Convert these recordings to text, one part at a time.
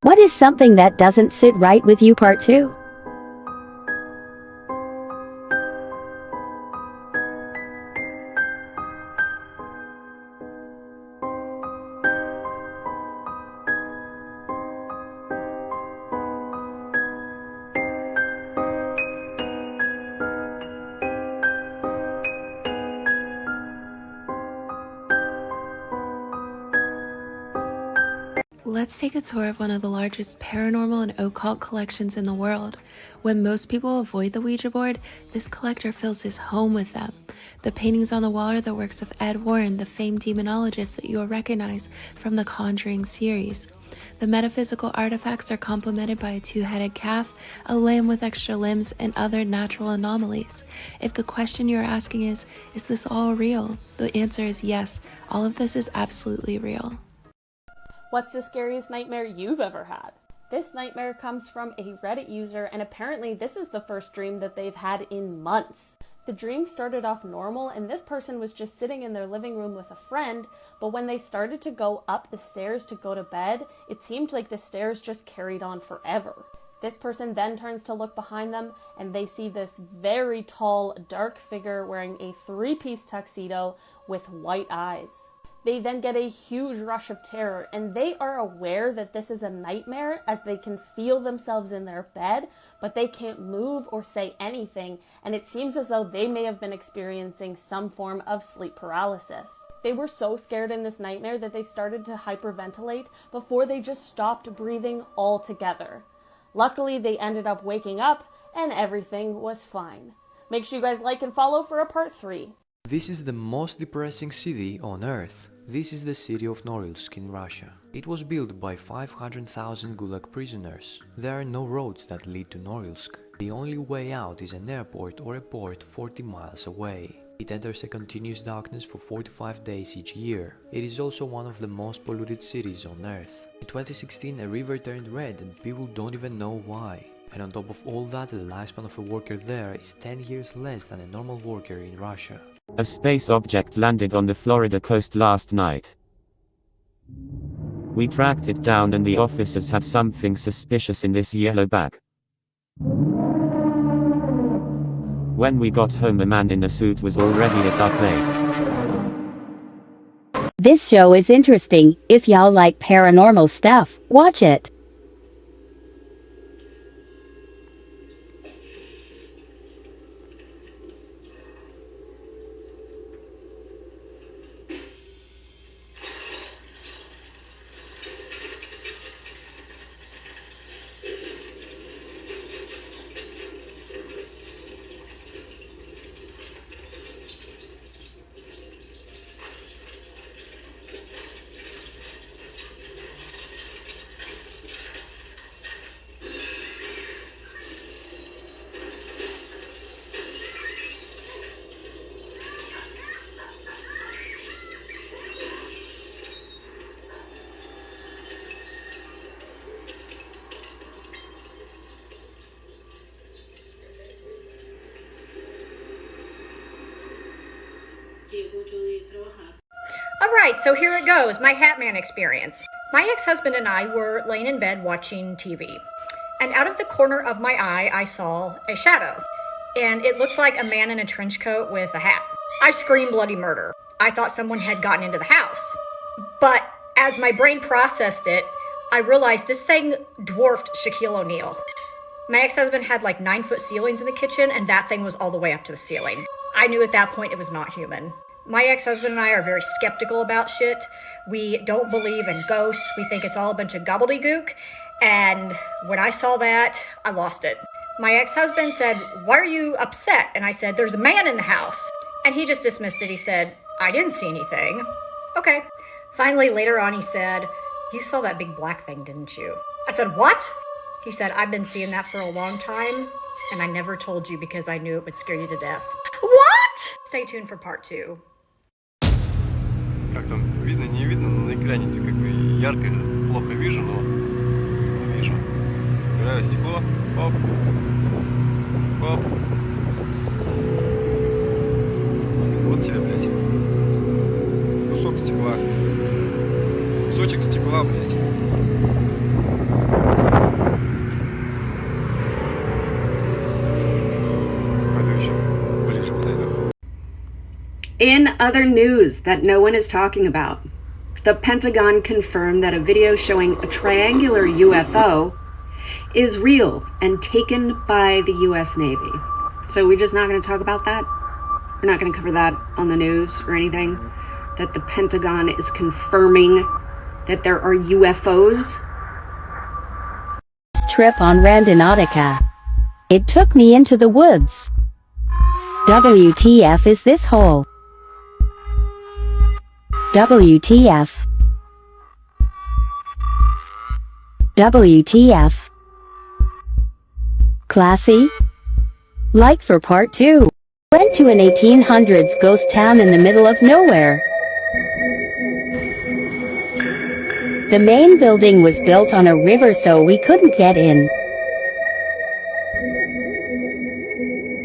What is something that doesn't sit right with you? Part 2. Let's take a tour of one of the largest paranormal and occult collections in the world. When most people avoid the Ouija board, this collector fills his home with them. The paintings on the wall are the works of Ed Warren, the famed demonologist that you will recognize from the Conjuring series. The metaphysical artifacts are complemented by a two-headed calf, a lamb with extra limbs, and other natural anomalies. If the question you're asking is this all real? The answer is yes, all of this is absolutely real. What's the scariest nightmare you've ever had? This nightmare comes from a Reddit user, and apparently this is the first dream that they've had in months. The dream started off normal, and this person was just sitting in their living room with a friend, but when they started to go up the stairs to go to bed, it seemed like the stairs just carried on forever. This person then turns to look behind them, and they see this very tall, dark figure wearing a three-piece tuxedo with white eyes. They then get a huge rush of terror, and they are aware that this is a nightmare as they can feel themselves in their bed, but they can't move or say anything, and it seems as though they may have been experiencing some form of sleep paralysis. They were so scared in this nightmare that they started to hyperventilate before they just stopped breathing altogether. Luckily, they ended up waking up, and everything was fine. Make sure you guys like and follow for a part 3. This is the most depressing city on Earth. This is the city of Norilsk in Russia. It was built by 500,000 Gulag prisoners. There are no roads that lead to Norilsk. The only way out is an airport or a port 40 miles away. It enters a continuous darkness for 45 days each year. It is also one of the most polluted cities on Earth. In 2016, a river turned red and people don't even know why. And on top of all that, the lifespan of a worker there is 10 years less than a normal worker in Russia. A space object landed on the Florida coast last night. We tracked it down and the officers had something suspicious in this yellow bag. When we got home, a man in a suit was already at our place. This show is interesting. If y'all like paranormal stuff, watch it. Alright, so here it goes, my Hatman experience. My ex-husband and I were laying in bed watching TV, and out of the corner of my eye, I saw a shadow, and it looked like a man in a trench coat with a hat. I screamed bloody murder. I thought someone had gotten into the house. But as my brain processed it, I realized this thing dwarfed Shaquille O'Neal. My ex-husband had like 9-foot ceilings in the kitchen, and that thing was all the way up to the ceiling. I knew at that point it was not human. My ex-husband and I are very skeptical about shit. We don't believe in ghosts. We think it's all a bunch of gobbledygook. And when I saw that, I lost it. My ex-husband said, "Why are you upset?" And I said, "There's a man in the house." And he just dismissed it. He said, "I didn't see anything." Okay. Finally, later on, he said, "You saw that big black thing, didn't you?" I said, "What?" He said, "I've been seeing that for a long time, and I never told you because I knew it would scare you to death." What? Stay tuned for part 2. Как там, видно, не видно, но на экране как бы ярко, плохо вижу, но вижу. Убираю стекло, оп, оп. Вот тебе, блядь, кусок стекла, кусочек стекла, блядь. other news that no one is talking about. The Pentagon confirmed that a video showing a triangular UFO is real and taken by the US Navy. So we're just not going to talk about that? We're not going to cover that on the news or anything? That the Pentagon is confirming that there are UFOs? Trip on Randonautica. It took me into the woods. WTF is this hole? WTF. WTF. Classy? Like for part 2. Went to an 1800s ghost town in the middle of nowhere. The main building was built on a river so we couldn't get in.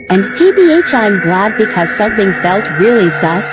And TBH, I'm glad because something felt really sus.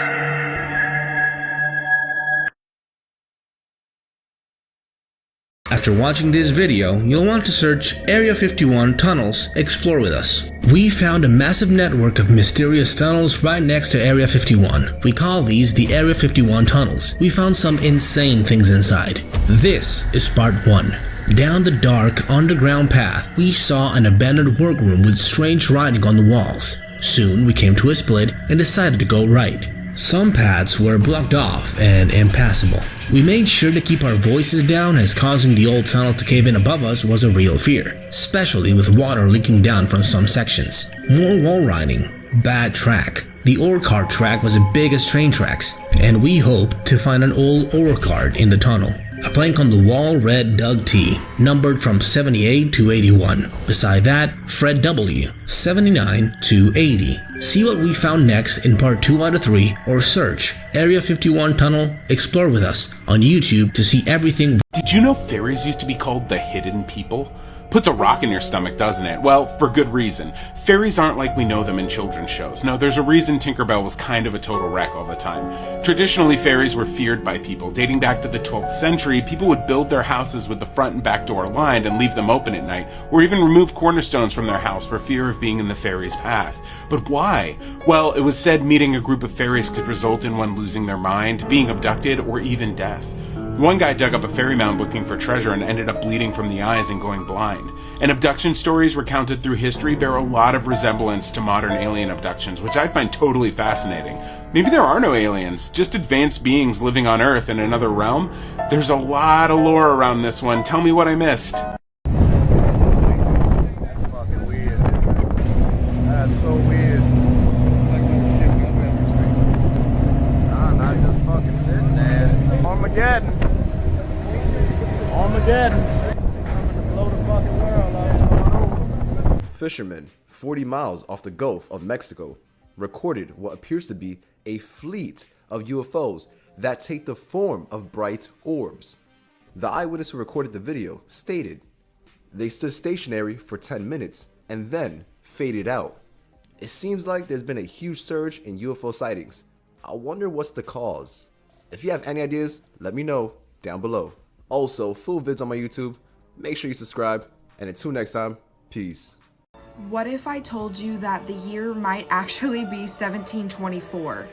After watching this video, you'll want to search Area 51 Tunnels, Explore with us. We found a massive network of mysterious tunnels right next to Area 51. We call these the Area 51 Tunnels. We found some insane things inside. This is part 1. Down the dark, underground path, we saw an abandoned workroom with strange writing on the walls. Soon we came to a split and decided to go right. Some paths were blocked off and impassable. We made sure to keep our voices down as causing the old tunnel to cave in above us was a real fear, especially with water leaking down from some sections. More wall writing, bad track. The ore cart track was as big as train tracks, and we hoped to find an old ore cart in the tunnel. A plank on the wall read Doug T, numbered from 78 to 81. Beside that, Fred W, 79 to 80. See what we found next in part 2 out of 3, or search Area 51 Tunnel Explore with us on YouTube to see everything. Did you know fairies used to be called the hidden people? Puts a rock in your stomach, doesn't it? Well, for good reason. Fairies aren't like we know them in children's shows. No, there's a reason Tinkerbell was kind of a total wreck all the time. Traditionally, fairies were feared by people. Dating back to the 12th century, people would build their houses with the front and back door lined and leave them open at night, or even remove cornerstones from their house for fear of being in the fairies' path. But why? Well, it was said meeting a group of fairies could result in one losing their mind, being abducted, or even death. One guy dug up a fairy mound looking for treasure and ended up bleeding from the eyes and going blind. And abduction stories recounted through history bear a lot of resemblance to modern alien abductions, which I find totally fascinating. Maybe there are no aliens, just advanced beings living on Earth in another realm? There's a lot of lore around this one. Tell me what I missed. That's fucking weird, dude. That's so weird. Nah, not just fucking sitting there. Armageddon. Armageddon. Coming to blow the fucking world up. Fishermen 40 miles off the Gulf of Mexico recorded what appears to be a fleet of UFOs that take the form of bright orbs. The eyewitness who recorded the video stated, "They stood stationary for 10 minutes and then faded out. It seems like there's been a huge surge in UFO sightings. I wonder what's the cause." If you have any ideas, let me know down below. Also, full vids on my YouTube. Make sure you subscribe, and until next time, peace. What if I told you that the year might actually be 1724?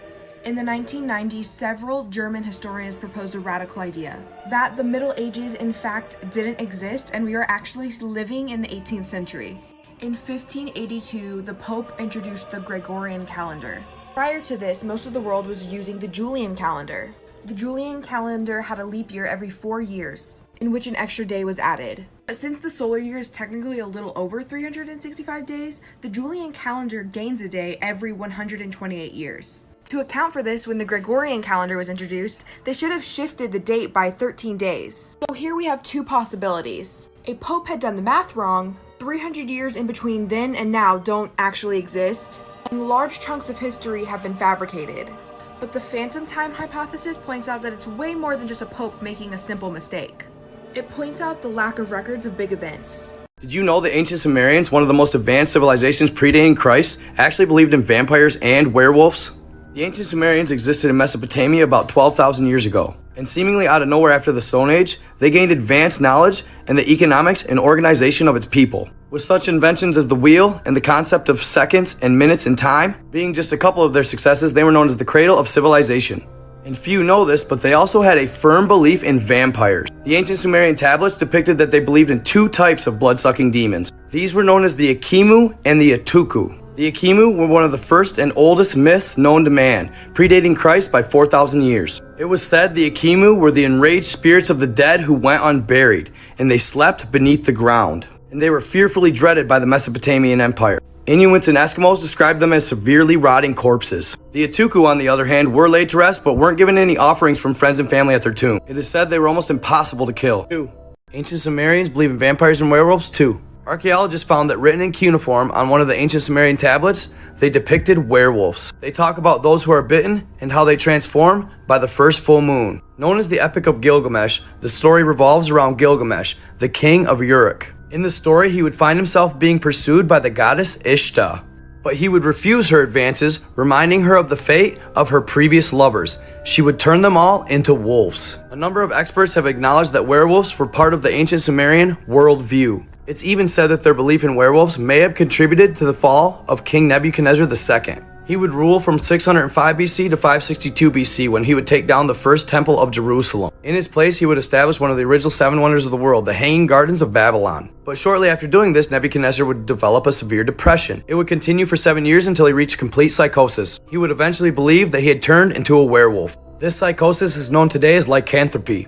In the 1990s, several German historians proposed a radical idea, that the Middle Ages in fact didn't exist and we are actually living in the 18th century. In 1582, the Pope introduced the Gregorian calendar. Prior to this, most of the world was using the Julian calendar. The Julian calendar had a leap year every 4 years, in which an extra day was added. Since the solar year is technically a little over 365 days, the Julian calendar gains a day every 128 years. To account for this, when the Gregorian calendar was introduced, they should have shifted the date by 13 days. So here we have two possibilities. A pope had done the math wrong, 300 years in between then and now don't actually exist, and large chunks of history have been fabricated. But the phantom time hypothesis points out that it's way more than just a pope making a simple mistake. It points out the lack of records of big events. Did you know the ancient Sumerians, one of the most advanced civilizations predating Christ, actually believed in vampires and werewolves? The ancient Sumerians existed in Mesopotamia about 12,000 years ago, and seemingly out of nowhere after the Stone Age, they gained advanced knowledge in the economics and organization of its people. with such inventions as the wheel and the concept of seconds and minutes in time being just a couple of their successes. They were known as the cradle of civilization. And few know this, but they also had a firm belief in vampires. The ancient Sumerian tablets depicted that they believed in two types of blood-sucking demons. These were known as the Akimu and the Atuku. The Akimu were one of the first and oldest myths known to man, predating Christ by 4,000 years. It was said the Akimu were the enraged spirits of the dead who went unburied, and they slept beneath the ground. And they were fearfully dreaded by the Mesopotamian Empire. Inuits and Eskimos described them as severely rotting corpses. The Atuku, on the other hand, were laid to rest but weren't given any offerings from friends and family at their tomb. It is said they were almost impossible to kill. 2. Ancient Sumerians believe in vampires and werewolves too. Archaeologists found that written in cuneiform on one of the ancient Sumerian tablets, they depicted werewolves. They talk about those who are bitten and how they transform by the first full moon. Known as the Epic of Gilgamesh, the story revolves around Gilgamesh, the king of Uruk. In the story, he would find himself being pursued by the goddess Ishtar, but he would refuse her advances, reminding her of the fate of her previous lovers. She would turn them all into wolves. A number of experts have acknowledged that werewolves were part of the ancient Sumerian worldview. It's even said that their belief in werewolves may have contributed to the fall of King Nebuchadnezzar II. He would rule from 605 BC to 562 BC when he would take down the first temple of Jerusalem. In his place, he would establish one of the original 7 wonders of the world, the Hanging Gardens of Babylon. But shortly after doing this, Nebuchadnezzar would develop a severe depression. It would continue for 7 years until he reached complete psychosis. He would eventually believe that he had turned into a werewolf. This psychosis is known today as lycanthropy.